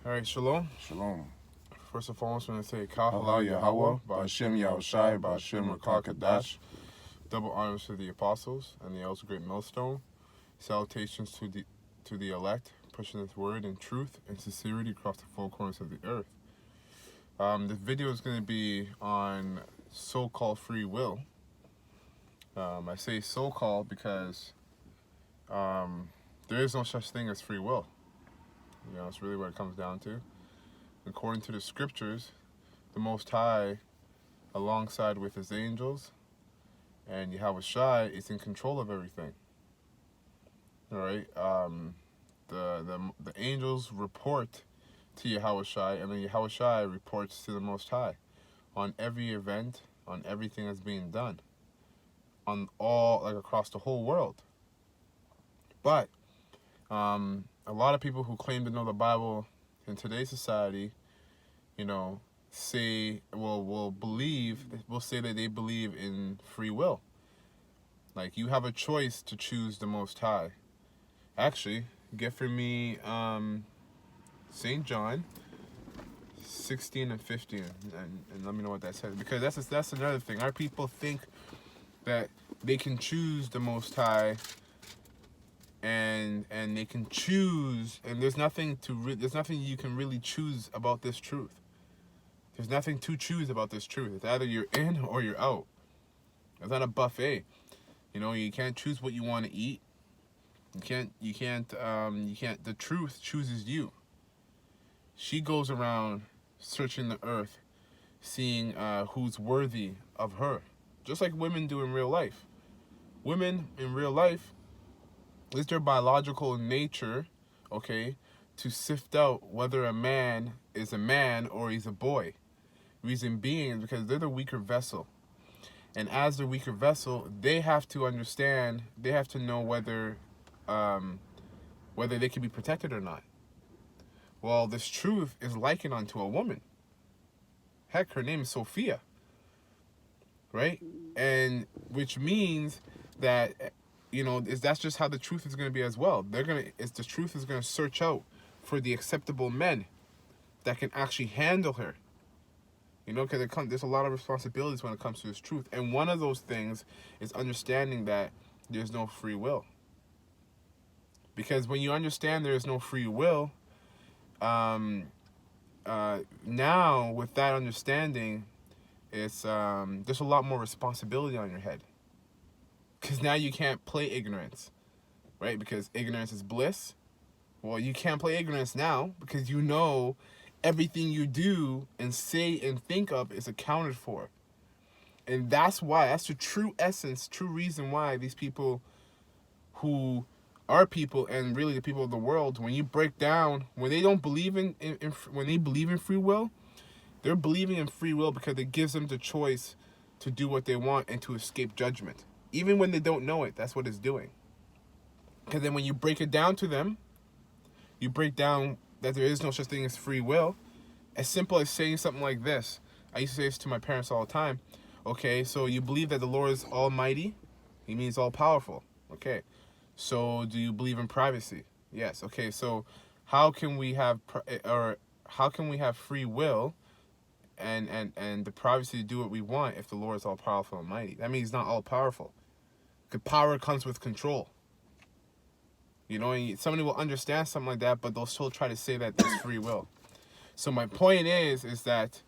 All right, shalom. Shalom. First and foremost, I'm going to say Kal Allah Yahweh, Ba'ashem Yahushai, Ba'ashem Rakal Kadash. Double honors to the apostles and the elders of Great Millstone. Salutations to the elect, pushing this word in truth and sincerity across the four corners of the earth. This video is going to be on so-called free will. I say so-called because there is no such thing as free will. You know, it's really what it comes down to. According to the scriptures, the Most High, alongside with his angels, and Yahweh Shai is in control of everything. All right. The angels report to Yahweh Shai, and then Yahweh Shai reports to the Most High on every event, on everything that's being done, on all, like, across the whole world. But a lot of people who claim to know the Bible in today's society, you know, will say that they believe in free will. Like, you have a choice to choose the Most High. Actually, get for me St. John 16 and 15, and let me know what that says, because that's another thing. Our people think that they can choose the Most High, and they can choose, and there's nothing you can really choose about this truth. There's nothing to choose about this truth. It's either you're in or you're out. It's not a buffet. You know, you can't choose what you want to eat. You can't, the truth chooses you. She goes around searching the earth, seeing who's worthy of her. Just like women do in real life. Women in real life, it's their biological nature, okay, to sift out whether a man is a man or he's a boy. Reason being is because they're the weaker vessel. And as the weaker vessel, they have to understand, they have to know whether they can be protected or not. Well, this truth is likened unto a woman. Heck, her name is Sophia. Right? And which means that, you know, that's just how the truth is going to be as well. The truth is going to search out for the acceptable men that can actually handle her. You know, because there's a lot of responsibilities when it comes to this truth. And one of those things is understanding that there's no free will. Because when you understand there is no free will, now with that understanding, it's there's a lot more responsibility on your head. Because now you can't play ignorance, right? Because ignorance is bliss. Well, you can't play ignorance now because you know everything you do and say and think of is accounted for. And that's the true essence, true reason why these people who are people, and really the people of the world, when you break down, when they don't believe when they believe in free will, they're believing in free will because it gives them the choice to do what they want and to escape judgment. Even when they don't know it, that's what it's doing. Because then when you break it down to them, you break down that there is no such thing as free will. As simple as saying something like this. I used to say this to my parents all the time. Okay, so you believe that the Lord is almighty? He means all powerful. Okay. So do you believe in privacy? Yes. Okay, so how can we have free will and the privacy to do what we want if the Lord is all powerful and mighty? That means he's not all powerful. Because power comes with control. You know, and somebody will understand something like that, but they'll still try to say that there's free will. So my point is that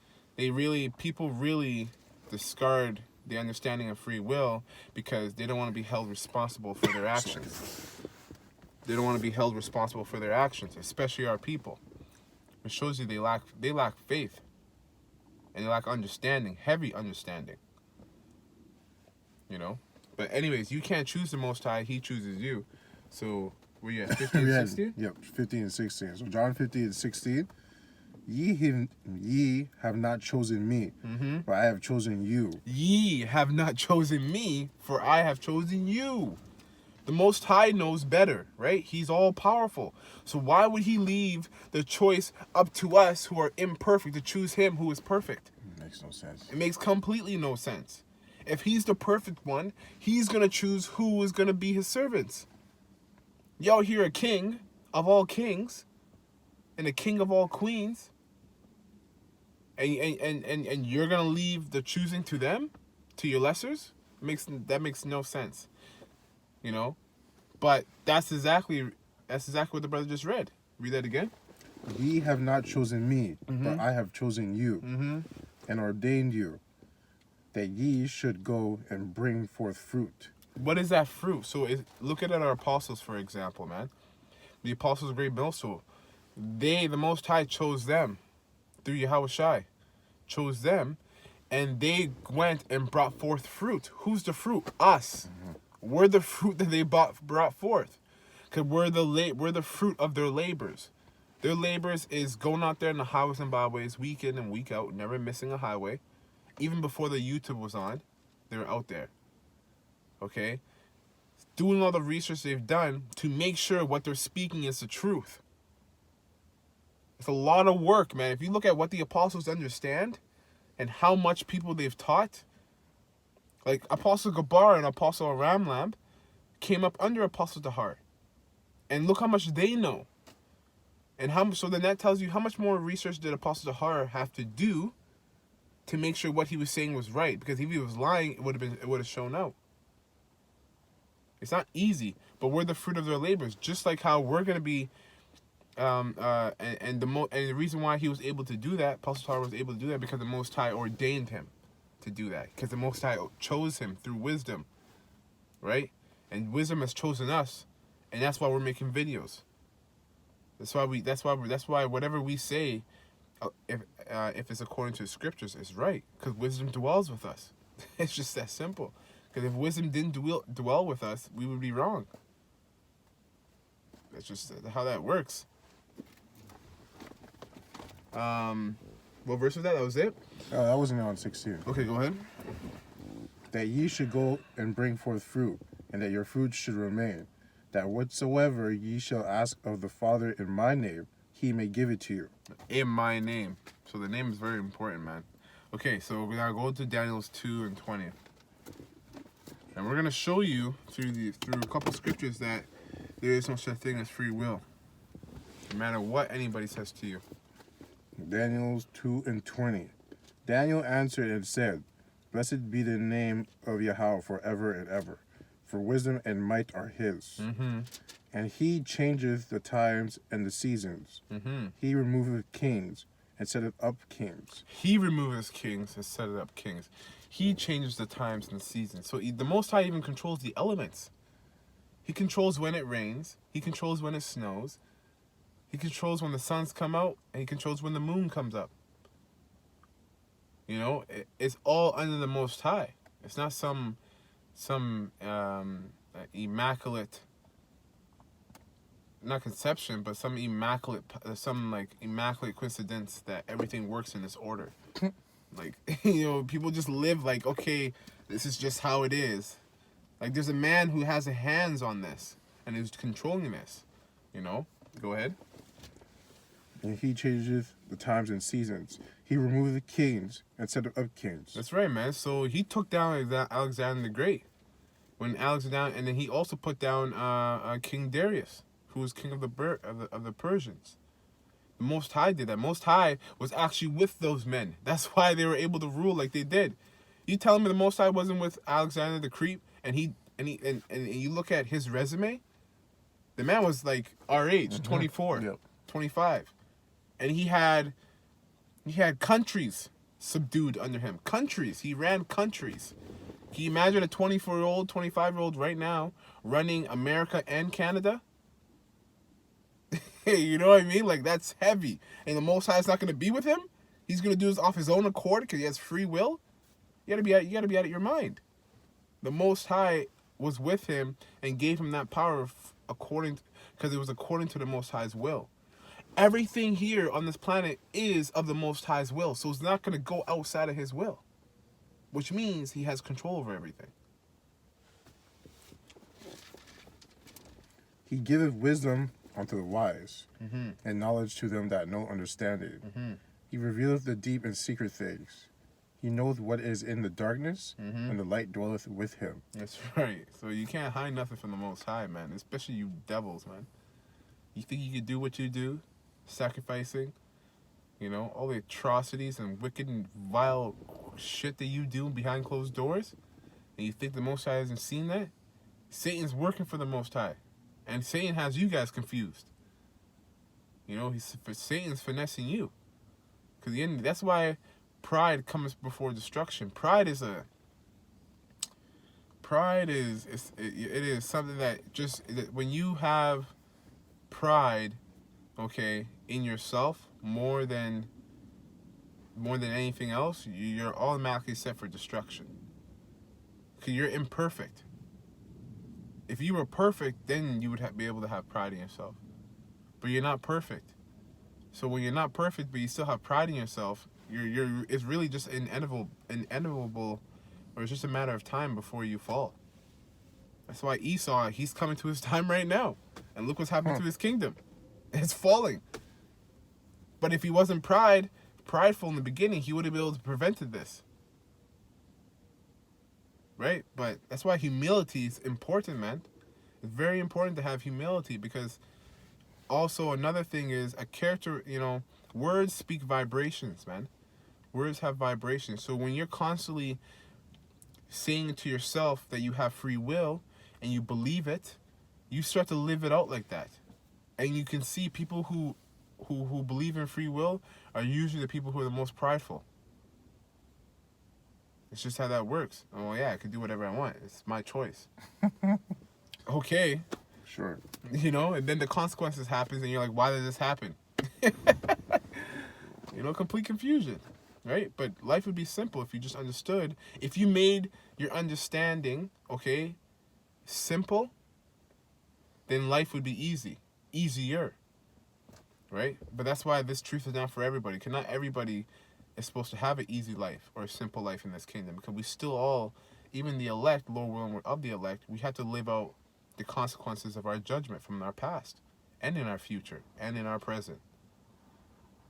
people really discard the understanding of free will because they don't want to be held responsible for their actions. They don't want to be held responsible for their actions, especially our people. It shows you they lack faith, and they lack understanding, heavy understanding. You know? But anyways, you can't choose the Most High, he chooses you. So were you at 15 and 16? Yep, 15 and 16. So John 15 and 16. Ye have not chosen me, but I have chosen you. Ye have not chosen me, for I have chosen you. The Most High knows better, right? He's all powerful. So why would he leave the choice up to us who are imperfect to choose him who is perfect? It makes no sense. It makes completely no sense. If he's the perfect one, he's going to choose who is going to be his servants. Y'all hear a king of all kings, and the king of all queens, and you're gonna leave the choosing to them, to your lessers? That makes no sense, you know. But that's exactly what the brother just read. Read that again. Ye have not chosen me, but I have chosen you, and ordained you, that ye should go and bring forth fruit. What is that fruit? So look at our apostles, for example, man. The apostles of Great Millstone, the Most High chose them through Yahweh Shai, chose them, and they went and brought forth fruit. Who's the fruit? Us. We're the fruit that they brought forth, because we're the fruit of their labors. Their labors is going out there in the highways and byways, week in and week out, never missing a highway. Even before the YouTube was on, they were out there. Okay? Doing all the research they've done to make sure what they're speaking is the truth. It's a lot of work, man. If you look at what the apostles understand and how much people they've taught, like Apostle Gabar and Apostle Ramlam came up under Apostle Tahar. And look how much they know. And so then that tells you how much more research did Apostle Tahar have to do to make sure what he was saying was right. Because if he was lying, it would have shown out. It's not easy, but we're the fruit of their labors. Just like how we're gonna be, and the reason why he was able to do that, Apostle Tahar was able to do that because the Most High ordained him to do that. Because the Most High chose him through wisdom, right? And wisdom has chosen us, and that's why we're making videos. That's why whatever we say, if it's according to the scriptures, is right. Because wisdom dwells with us. It's just that simple. Because if wisdom didn't dwell with us, we would be wrong. That's just how that works. What verse was that? That was it? That wasn't on 16. Okay, go ahead. That ye should go and bring forth fruit, and that your fruit should remain, that whatsoever ye shall ask of the Father in my name, he may give it to you. In my name. So the name is very important, man. Okay, so we're going to go to Daniel's 2:20. And we're going to show you through a couple scriptures that there is no such thing as free will. No matter what anybody says to you. Daniel 2:20. Daniel answered and said, Blessed be the name of Yahweh forever and ever, for wisdom and might are his. And he changeth the times and the seasons. He removeth kings and setteth up kings. He removes kings and setteth up kings. He changes the times and the seasons. So the Most High even controls the elements. He controls when it rains. He controls when it snows. He controls when the suns come out. And he controls when the moon comes up. You know, it's all under the Most High. It's not some immaculate, not conception, but some immaculate coincidence that everything works in this order. Like, you know, people just live like, okay, this is just how it is. Like, there's a man who has hands on this and is controlling this. You know? Go ahead. And he changeth the times and seasons. He removeth the kings and setteth up kings. That's right, man. So he took down Alexander the Great. And then he also put down King Darius, who was king of the Persians. The Most High did that. Most High was actually with those men. That's why they were able to rule like they did. You telling me the Most High wasn't with Alexander the Creep, and you look at his resume, the man was like our age, 24, 25, and he had countries subdued under him. Countries. He ran countries. Can you imagine a 24-year-old, 25-year-old right now running America and Canada? You know what I mean? Like, that's heavy. And the Most High is not going to be with him? He's going to do this off his own accord because he has free will? You got to be out of your mind. The Most High was with him and gave him that power because it was according to the Most High's will. Everything here on this planet is of the Most High's will, so it's not going to go outside of his will, which means he has control over everything. He giveth wisdom unto the wise, and knowledge to them that know understanding. He revealeth the deep and secret things. He knoweth what is in the darkness, and the light dwelleth with him. That's right. So you can't hide nothing from the Most High, man, especially you devils, man. You think you could do what you do? sacrificing, you know, all the atrocities and wicked and vile shit that you do behind closed doors, and you think the Most High hasn't seen that? Satan's working for the Most High, and Satan has you guys confused. You know, Satan's finessing you, because that's why pride comes before destruction. Pride is something that just when you have pride, okay, in yourself more than anything else, you're automatically set for destruction. Because you're imperfect. If you were perfect, then you would be able to have pride in yourself. But you're not perfect. So when you're not perfect, but you still have pride in yourself, it's really just inevitable, or it's just a matter of time before you fall. That's why Esau, he's coming to his time right now. And look what's happening to his kingdom. It's falling. But if he wasn't prideful in the beginning, he would have been able to prevent this. Right? But that's why humility is important, man. It's very important to have humility, because also another thing is a character, you know, words speak vibrations, man. Words have vibrations. So when you're constantly saying to yourself that you have free will and you believe it, you start to live it out like that. And you can see people who believe in free will are usually the people who are the most prideful. It's just how that works. Oh yeah, I can do whatever I want. It's my choice. Okay. Sure. You know, and then the consequences happens and you're like, why did this happen? You know, complete confusion. Right? But life would be simple if you just understood. If you made your understanding, okay, simple, then life would be easy. Easier. Right? But that's why this truth is not for everybody. Because not everybody is supposed to have an easy life or a simple life in this kingdom. Because we still all, even the elect, Lord willing, of the elect, we have to live out the consequences of our judgment from our past and in our future and in our present.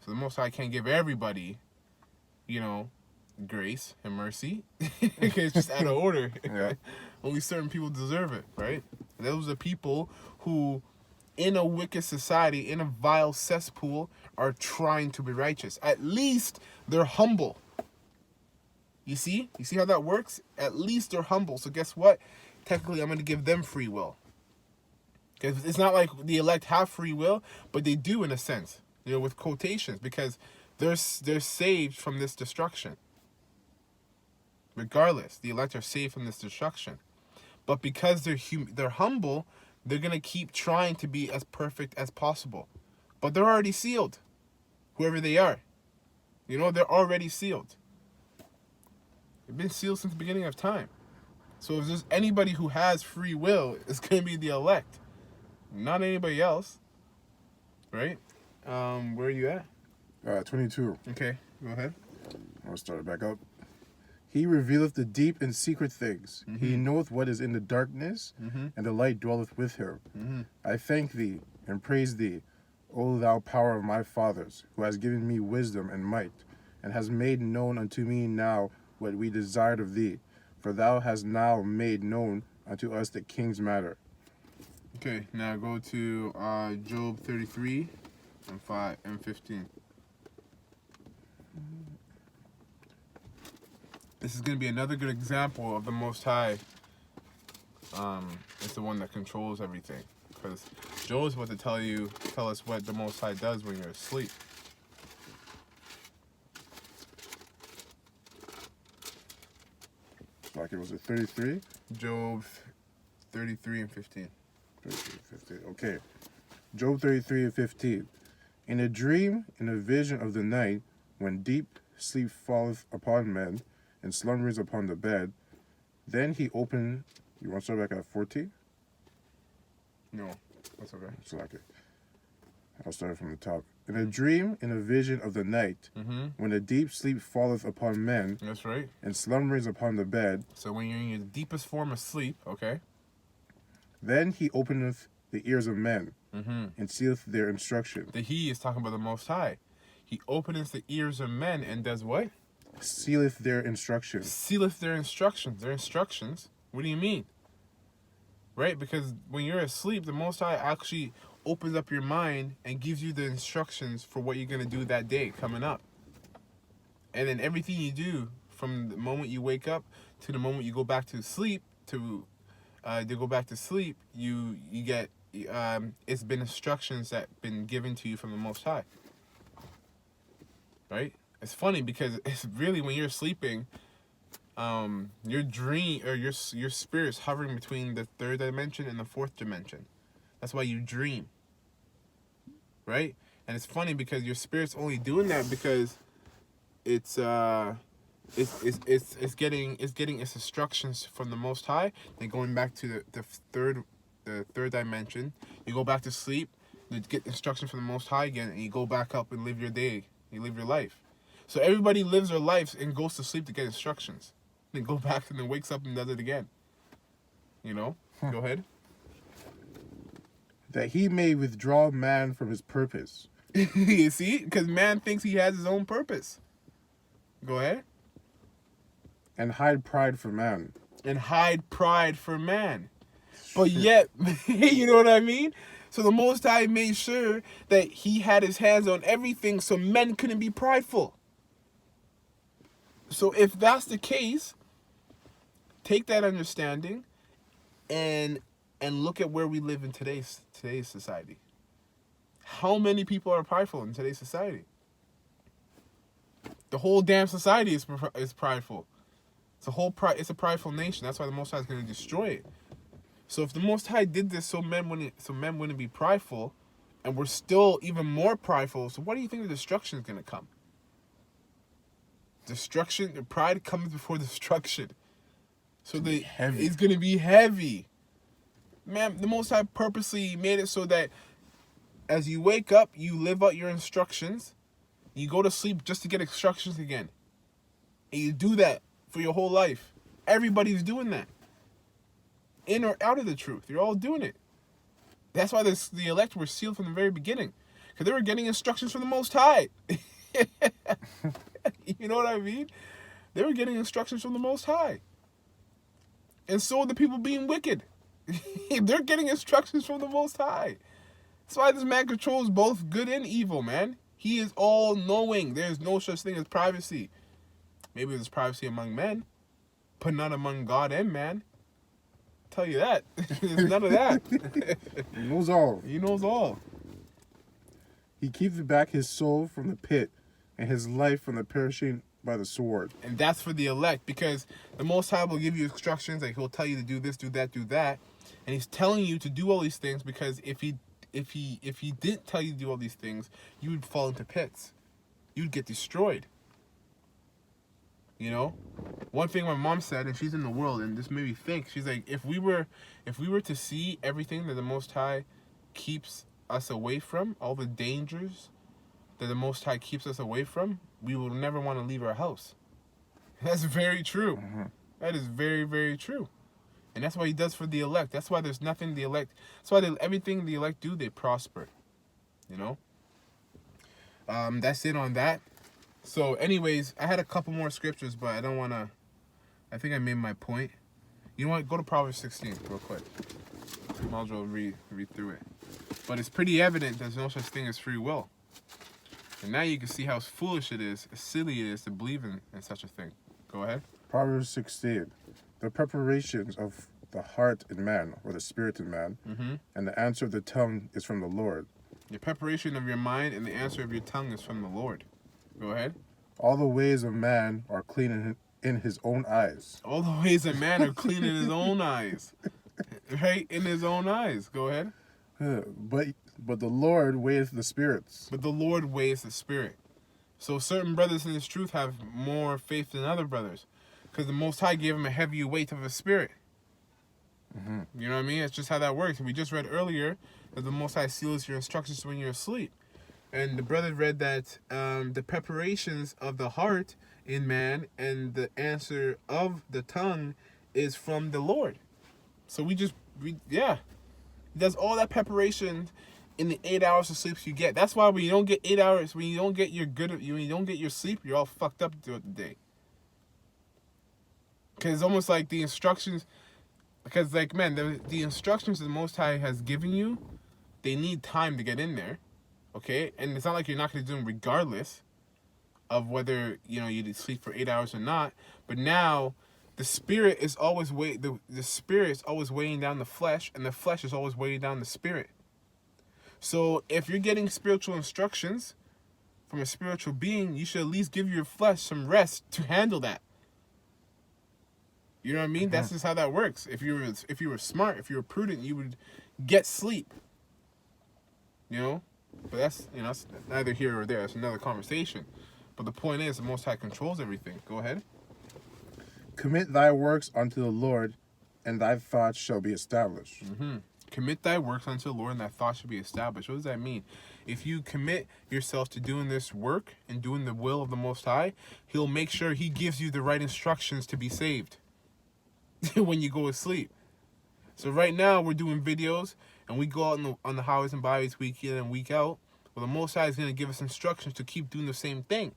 So the Most High can't give everybody, you know, grace and mercy. It's just out of order. Yeah. Only certain people deserve it, right? Those are people who, in a wicked society, in a vile cesspool, are trying to be righteous. At least they're humble. You see? You see how that works? At least they're humble. So guess what? Technically, I'm going to give them free will. Because it's not like the elect have free will, but they do in a sense, you know, with quotations, because they're saved from this destruction. Regardless, the elect are saved from this destruction. But because they're humble, they're going to keep trying to be as perfect as possible. But they're already sealed, whoever they are. You know, they're already sealed. They've been sealed since the beginning of time. So if there's anybody who has free will, it's going to be the elect. Not anybody else. Right? Where are you at? 22. Okay, go ahead. I'll start it back up. He revealeth the deep and secret things. Mm-hmm. He knoweth what is in the darkness, Mm-hmm. and the light dwelleth with him. Mm-hmm. I thank thee and praise thee, O thou power of my fathers, who has given me wisdom and might, and has made known unto me now what we desired of thee. For thou hast now made known unto us the king's matter. Okay, now go to Job 33 and 15. This is going to be another good example of the Most High. It's the one that controls everything. Because Job is about to tell us what the Most High does when you're asleep. Like it was a 33? Job 33 and 15. 33, 15. Okay. Job 33 and 15. In a dream, in a vision of the night, when deep sleep falleth upon men, and slumberings upon the bed, then he opened. You want to start back at 14? No, that's okay. It's like it. I'll start from the top. In a dream, in a vision of the night, Mm-hmm. when a deep sleep falleth upon men, That's right. and slumberings upon the bed, So when you're in your deepest form of sleep, okay? then he openeth the ears of men, Mm-hmm. and sealeth their instruction. The He is talking about the Most High. He opens the ears of men and does what? Sealeth their instruction. Sealeth their instructions. Their instructions? What do you mean? Right? Because when you're asleep, the Most High actually opens up your mind and gives you the instructions for what you're going to do that day coming up. And then everything you do from the moment you wake up to the moment you go back to sleep, you get, it's been instructions that been given to you from the Most High. Right? It's funny because it's really when you're sleeping, your dream or your spirit's hovering between the third dimension and the fourth dimension. That's why you dream. Right? And it's funny because your spirit's only doing that because it's getting its instructions from the Most High. Then going back to the third dimension, you go back to sleep, you get instructions from the Most High again, and you go back up and live your day. You live your life. So everybody lives their lives and goes to sleep to get instructions. Then go back and then wakes up and does it again. You know? Go ahead. That he may withdraw man from his purpose. You see? Because man thinks he has his own purpose. Go ahead. And hide pride from man. And hide pride for man. But yet, you know what I mean? So the Most High made sure that he had his hands on everything so men couldn't be prideful. So if that's the case, take that understanding and look at where we live in today's society. How many people are prideful in today's society? The whole damn society is prideful. It's a prideful nation. That's why the Most High is going to destroy it. So if the Most High did this so men wouldn't be prideful, and we're still even more prideful, so what do you think the destruction is going to come? Pride comes before destruction. So it's going to be heavy. Man, the Most High purposely made it so that as you wake up, you live out your instructions. You go to sleep just to get instructions again. And you do that for your whole life. Everybody's doing that. In or out of the truth. You're all doing it. That's why the elect were sealed from the very beginning. Because they were getting instructions from the Most High. You know what I mean? They were getting instructions from the Most High. And so are the people being wicked. They're getting instructions from the Most High. That's why this man controls both good and evil, man. He is all-knowing. There's no such thing as privacy. Maybe there's privacy among men, but not among God and man. Tell you that. There's none of that. He knows all. He knows all. He keeps back his soul from the pit and his life from the perishing by the sword. And that's for the elect, because the Most High will give you instructions, like he'll tell you to do this, do that, do that. And he's telling you to do all these things because if he didn't tell you to do all these things, you would fall into pits. You'd get destroyed. You know? One thing my mom said, and she's in the world, and this made me think, she's like, if we were to see everything that the Most High keeps us away from, all the dangers that the Most High keeps us away from, we will never want to leave our house. That's very true. Mm-hmm. That is very, very true. And that's what he does for the elect. That's why there's nothing the elect... That's why everything the elect do, they prosper. You know? That's it on that. So, anyways, I had a couple more scriptures, but I don't want to... I think I made my point. You know what? Go to Proverbs 16 real quick. Might as well read through it. But it's pretty evident there's no such thing as free will. And now you can see how foolish it is, silly it is to believe in such a thing. Go ahead. Proverbs 16. The preparations of the heart in man, or the spirit in man, and the answer of the tongue is from the Lord. The preparation of your mind and the answer of your tongue is from the Lord. Go ahead. All the ways of man are clean in his own eyes. All the ways of man are clean in his own eyes. Right? In his own eyes. Go ahead. But the Lord weigheth the spirits. But the Lord weighs the spirit. So certain brothers in this truth have more faith than other brothers. Because the Most High gave him a heavier weight of a spirit. Mm-hmm. You know what I mean? It's just how that works. We just read earlier that the Most High seals your instructions when you're asleep. And the brother read that the preparations of the heart in man and the answer of the tongue is from the Lord. So he does all that preparation in the 8 hours of sleep you get. That's why when you don't get 8 hours, when you don't get your sleep, you're all fucked up throughout the day. Because it's almost like the instructions, because like, man, the instructions the Most High has given you, they need time to get in there, okay? And it's not like you're not going to do them regardless of whether, you know, you sleep for 8 hours or not. But now the spirit is always the spirit is always weighing down the flesh, and the flesh is always weighing down the spirit. So if you're getting spiritual instructions from a spiritual being, you should at least give your flesh some rest to handle that. You know what I mean? That's just how that works. If you were smart, if you were prudent, you would get sleep. You know? But that's, you know, that's neither here or there. That's another conversation. But the point is, the Most High controls everything. Go ahead. Commit thy works unto the Lord, and thy thoughts shall be established. Commit thy works unto the Lord, and thy thoughts shall be established. What does that mean? If you commit yourself to doing this work and doing the will of the Most High, He'll make sure He gives you the right instructions to be saved when you go to sleep. So right now we're doing videos, and we go out on the highways and byways week in and week out. Well, the Most High is going to give us instructions to keep doing the same thing.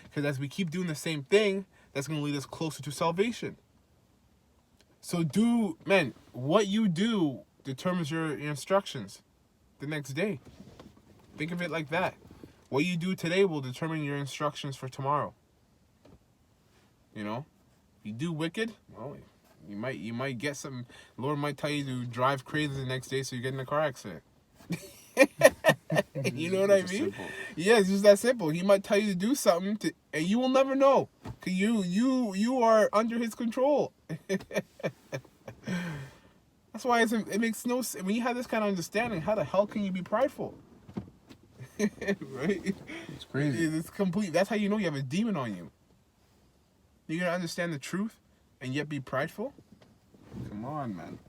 Because as we keep doing the same thing, that's going to lead us closer to salvation. So what you do determines your instructions the next day. Think of it like that. What you do today will determine your instructions for tomorrow. You know? You do wicked, well, you might get some. Lord might tell you to drive crazy the next day so you get in a car accident. You know what I mean? Simple. Yeah, it's just that simple. He might tell you to do something, and you will never know. 'Cause you are under His control. That's why it makes no sense. When you have this kind of understanding, how the hell can you be prideful? Right? It's crazy. It's complete. That's how you know you have a demon on you. You're gonna understand the truth and yet be prideful? Come on, man.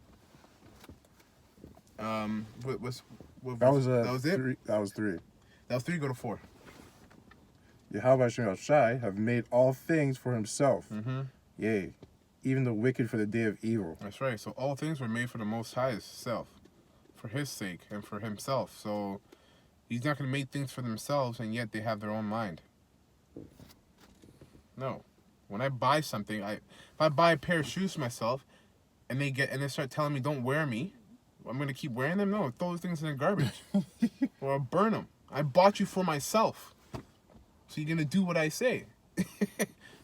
That was it. That was 3. That was 3. Go to 4. Yahweh Shai have made all things for Himself. Yea, even the wicked for the day of evil. That's right. So all things were made for the Most High's self, for His sake and for Himself. So He's not going to make things for themselves, and yet they have their own mind. No. When I buy something, if I buy a pair of shoes myself, and they start telling me don't wear me, I'm going to keep wearing them? No, throw those things in the garbage. Or I'll burn them. I bought you for myself. So you're going to do what I say.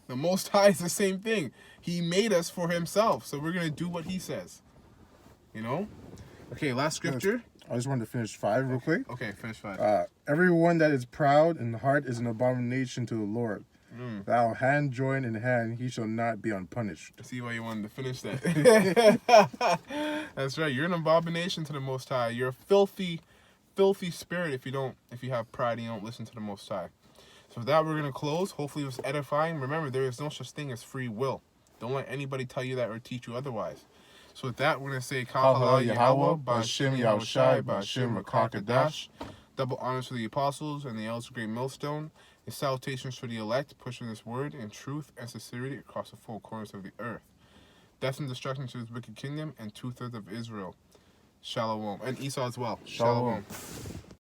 The Most High is the same thing. He made us for Himself, so we're going to do what He says. You know? Okay, last scripture. I just wanted to finish 5 real quick. Okay, finish 5. Everyone that is proud in heart is an abomination to the Lord. Thou hand joined in hand, he shall not be unpunished. I see why you wanted to finish that. That's right. You're an abomination to the Most High. You're a filthy spirit if you have pride and you don't listen to the Most High. So with that, we're gonna close. Hopefully it was edifying. Remember, there is no such thing as free will. Don't let anybody tell you that or teach you otherwise. So with that, we're gonna say Kal Halal Yahweh, Ba'Shem Yahushai, Ba'Shem Rakakadash. Double honors to the apostles and the elders of Great Millstone. And salutations for the elect, pushing this word in truth and sincerity across the 4 corners of the earth. Death and destruction to His wicked kingdom and 2/3 of Israel. Shalom. And Esau as well. Shalom.